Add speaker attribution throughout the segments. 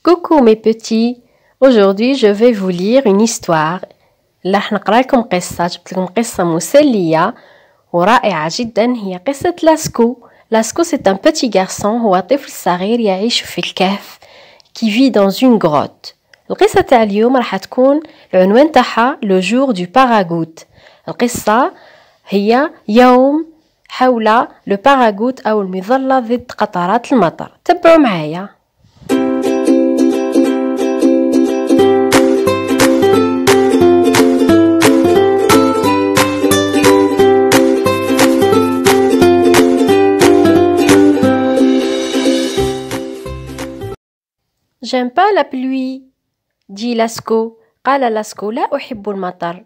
Speaker 1: Coucou mes petits, aujourd'hui je vais vous lire une histoire. راح نقرا لكم قصة، جبت لكم قصة مسلية ورائعة جدا. هي قصة لاسكو. لاسكو c'est un petit garçon، هو طفل صغير يعيش في الكهف qui vit dans une grotte. القصة تاع اليوم راح تكون العنوان تاعها le jour du paragoutte. القصة هي يوم حول le paragoutte أو المظلة ضد قطرات المطر. تبعوا معايا. J'aime pas la pluie, dit Lasco. قال لاسكو لا أحب المطر.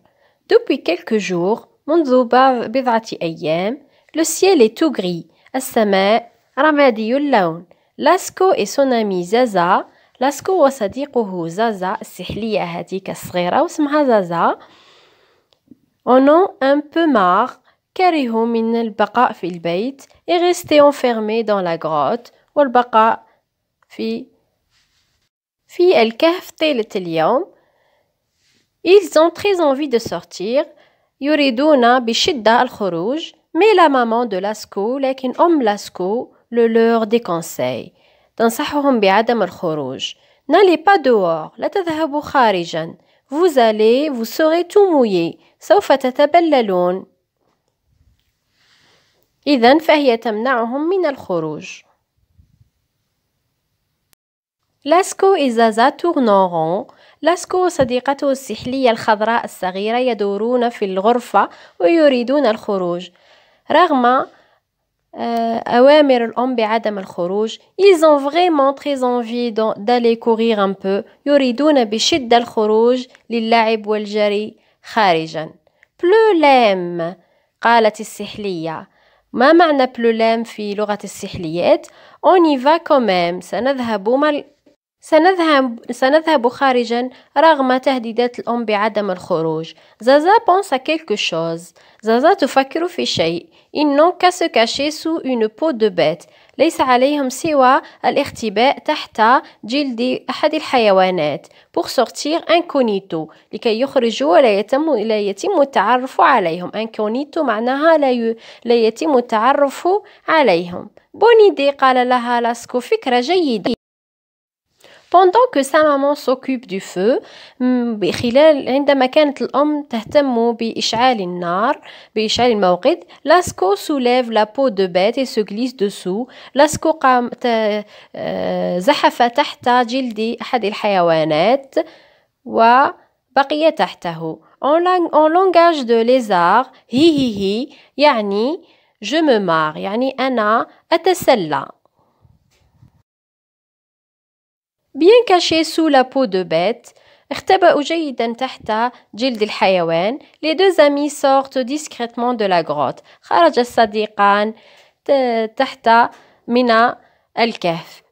Speaker 1: Depuis quelques jours, منذ بضعة أيام, le ciel est tout gris. السماء رمادي اللون. لاسكو et son ami زازا. لاسكو وصديقه زازا السحلية هذيك الصغيرة واسمها زازا. En ont un peu marre. كرهوا من البقاء في البيت et rester enfermés dans la grotte والبقاء في الكهف طيلة اليوم. Ils ont très envie de sortir. يريدون بشدة الخروج. Mais la maman de Lasco, لكن لاسكو le leur déconseille. تنصحهم بعدم الخروج. N'allez pas dehors. لا تذهبوا خارجا. Vous serez tout mouillé. سوف تتبللون. إذن فهي تمنعهم من الخروج. لاسكو et زازا tournent en rond. لاسكو وصديقته السحلية الخضراء الصغيرة يدورون في الغرفة ويريدون الخروج رغم أوامر الأم بعدم الخروج. Ils ont vraiment très envie d'aller courir un peu. يريدون بشدة الخروج للعب والجري خارجا. بلولام قالت السحلية. ما معنى بلولام في لغة السحليات؟ On y va quand même. سنذهب خارجا رغم تهديدات الأم بعدم الخروج. زازا pense à quelque chose. زازا تفكر في شيء. Ils n'ont qu'à se cacher sous une peau de bête. ليس عليهم سوى الاختباء تحت جلد أحد الحيوانات. Pour sortir incognito. لكي يخرجوا ولا يتم التعرف عليهم. Incognito معناها لا يتم التعرف عليهم. Bonne idée قال لها لاسكو. فكرة جيدة. Pendant que sa maman s'occupe du feu, عندما كانت الأم تهتم بإشعال النار بإشعال الموقد, لاسكو soulève la peau de bête et se glisse dessous. لاسكو زحف تحت جلد أحد الحيوانات وبقي تحته. En langage de lézard, hi يعني je me marre يعني أنا أتسلى. Bien caché sous la peau de bête, اختبأوا جيدا تحت جلد الحيوان. Les deux amis sortent discrètement de la grotte. خرج الصديقان تحت من الكهف.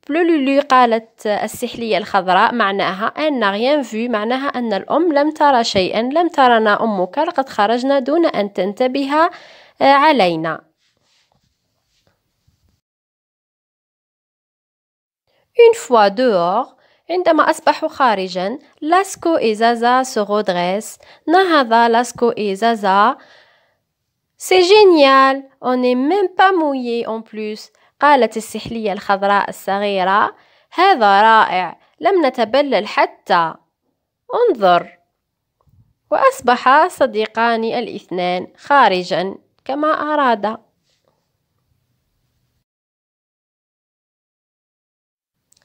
Speaker 1: Plululu قالت السحلية الخضراء معناها أن rien vu معناها أن الأم لم ترى شيئا. لم ترنا أمك لقد خرجنا دون أن تنتبه علينا. Une fois dehors, عندما أصبحوا خارجا, Lasco et Zaza se redressent. نهض Lasco et Zaza. C'est génial, on n'est même pas mouillé en plus. قالت السحلية الخضراء الصغيرة. هذا رائع, لم نتبلل حتى. انظر. وأصبح صديقان الاثنان خارجا كما أرادا.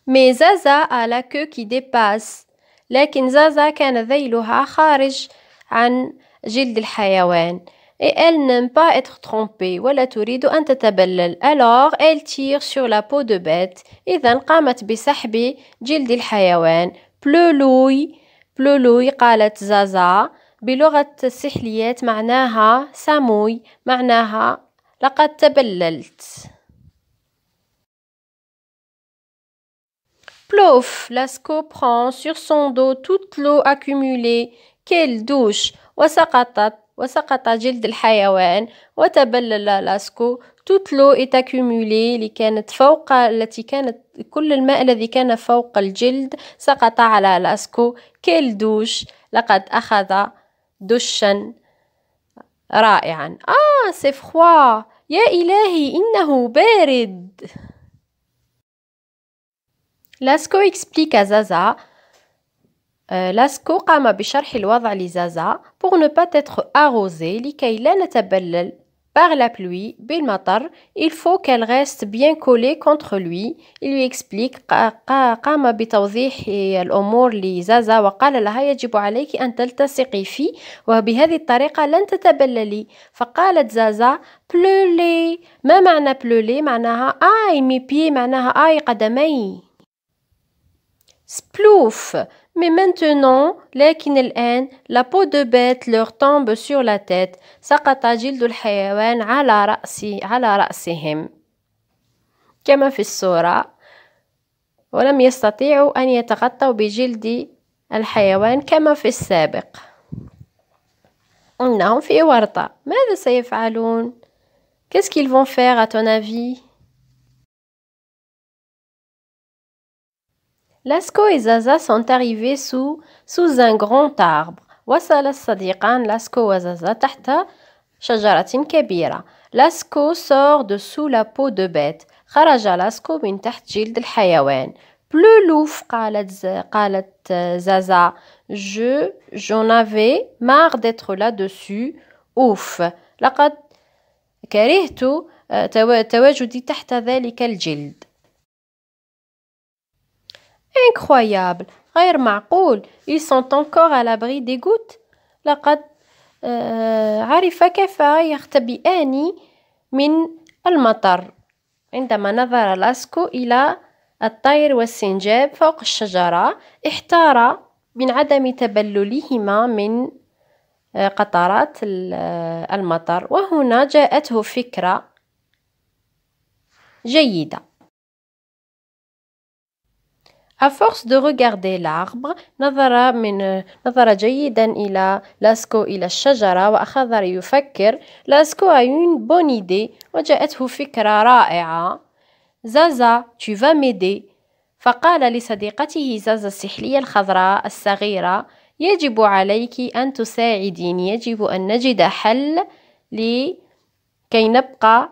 Speaker 1: Mais Zaza a la queue qui dépasse. لكن زازا كان ذيلها خارج عن جلد الحيوان. Et elle n'aime pas être trompée. ولا تريد أن تتبلل. Alors elle tire sur la peau de bête. إذن قامت بسحب جلد الحيوان. بلولوي قالت زازا. بلغة السحليات معناها ساموي معناها لقد تبللت. Plouf, Lasco prend sur son dos toute l'eau accumulée. Quelle douche! وسقط جلد الحيوان وتبلل لاسكو toute l'eau est accumulée كل الماء الذي كان فوق الجلد سقط على لاسكو. quelle douche. لقد أخذ دشا رائعا. c'est froid. يا إلهي إنه بارد. لاسكو explique à Zaza. لاسكو قام بشرح الوضع لزازا pour ne pas être arrosé لكي لا نتبلل par la pluie بالمطر. il faut qu'elle reste bien collée contre lui. il lui explique. قام بتوضيح الأمور لزازا وقال لها يجب عليك أن تلتصقي فيه وبهذه الطريقة لن تتبللي. فقالت زازا بلولي. ما معنى بلولي؟ معناها آي مي بي، معناها آي قدمي. سبلوف. Mais maintenant, لكن الآن la peau de bête leur tombe sur la tête. سقط جلد الحيوان على رأسهم كما في الصورة، ولم يستطيعوا أن يتغطوا بجلد الحيوان كما في السابق. إنهم في ورطة. ماذا سيفعلون؟ Qu'est-ce qu'ils vont faire à ton avis? لاسكو et Zaza sont arrivés sous un grand arbre. وصل الصديقان لاسكو وزازا تحت شجرة كبيرة. لاسكو sort de sous la peau de bête. خرج لاسكو من تحت جلد الحيوان. بلولوف. قالت زازا j'en avais marre d'être là-dessus. أوف. لقد كرهت تواجدي تحت ذلك الجلد. Incroyable. غير معقول. Ils sont encore à l'abri des gouttes. لقد عرف كيف يختبئان من المطر. عندما نظر لاسكو إلى الطير والسنجاب فوق الشجرة احتار من عدم تبللهما من قطرات المطر. وهنا جاءته فكرة جيدة. À force de regarder l'arbre نظر جيدا إلى لاسكو إلى الشجرة وأخذ يفكر. لاسكو a une bonne idée. وجاءته فكرة رائعة. زازا tu vas m'aider. فقال لصديقته زازا السحلية الخضراء الصغيرة يجب عليك أن تساعديني. يجب أن نجد حل لكي نبقى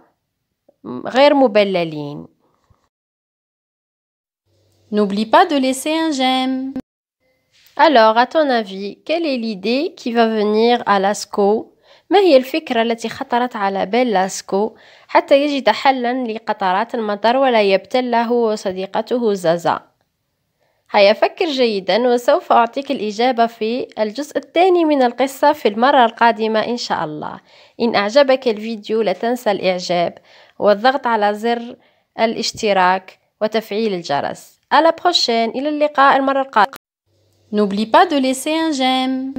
Speaker 1: غير مبللين.
Speaker 2: N'oublie pas de laisser un j'aime.
Speaker 1: Alors, à ton avis, quelle est l'idée qui va venir à لاسكو؟ ما هي الفكرة التي خطرت على بال لاسكو حتى يجد حلا لقطرات المطر ولا يبتله وصديقته زازا؟ هيا فكر جيدا وسوف أعطيك الإجابة في الجزء الثاني من القصة في المرة القادمة إن شاء الله. إن أعجبك الفيديو لا تنسى الإعجاب والضغط على زر الاشتراك وتفعيل الجرس. À la prochaine. إلى اللقاء المرة القادمة.
Speaker 2: N'oublie pas de laisser un j'aime.